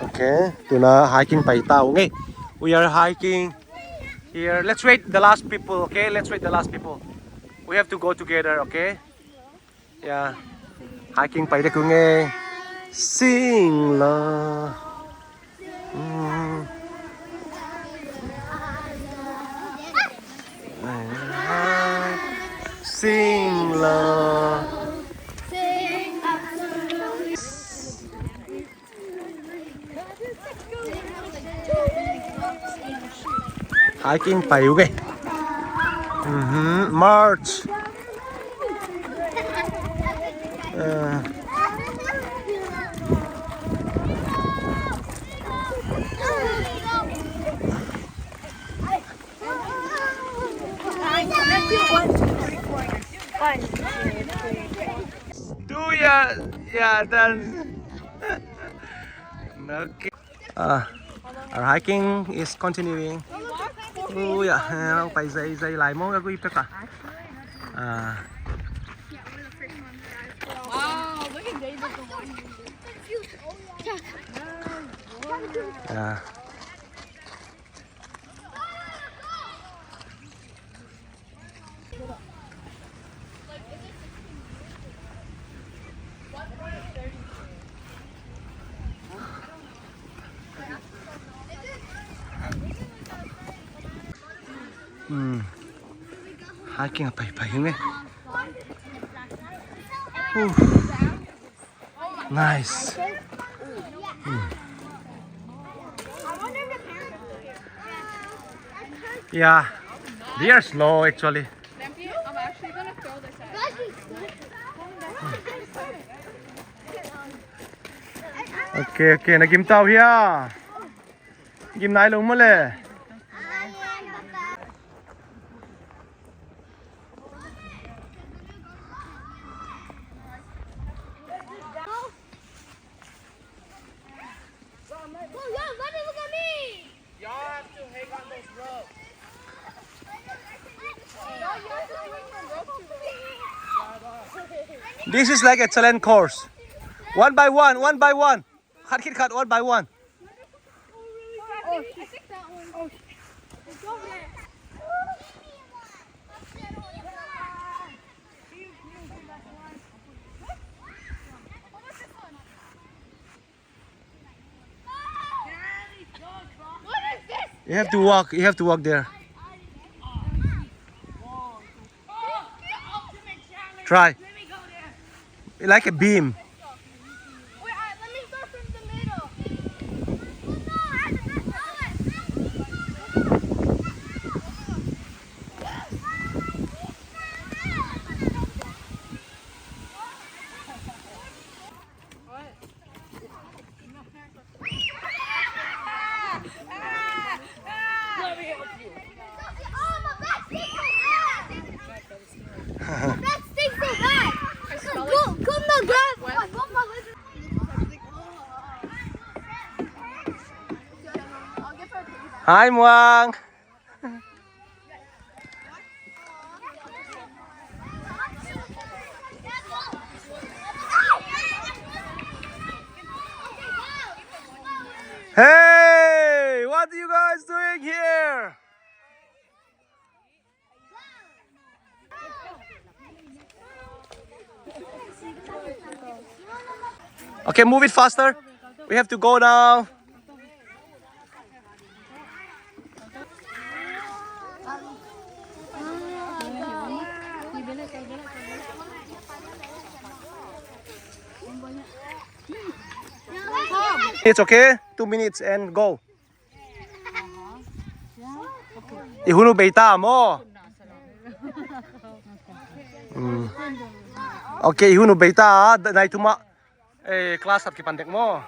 Okay, tuna hiking pa itaw. Okay, we are hiking here. Let's wait the last people. Okay, let's wait the last people. We have to go together. Okay. Yeah, hiking pa ita kunge. Sing la. Sing la. Hiking pa yuge. March. Do ya? Yeah, done. Okay. Our hiking is continuing. Oh yeah, phải dày lại mong cái tất cả. Wow, look at David the one. Yeah. Hiking apa ini? Nice. Yeah, they are slow actually. I'm actually gonna throw this at. Okay, nagim tao hiya. Gim nai lung mo le. This is like a challenge course. One by one. Cut, one by one. Oh, I think that one. Oh, it's over there. What is this? You have to walk there. Try. Let me go there. Like a beam. Wait, let me start from the middle. Hi, Muang. Hey, what are you guys doing here? Okay, move it faster. We have to go now. It's okay. 2 minutes and go. Ihunu beta mo. Okay, ihunu beta. Dahil tuma class at kipandek mo.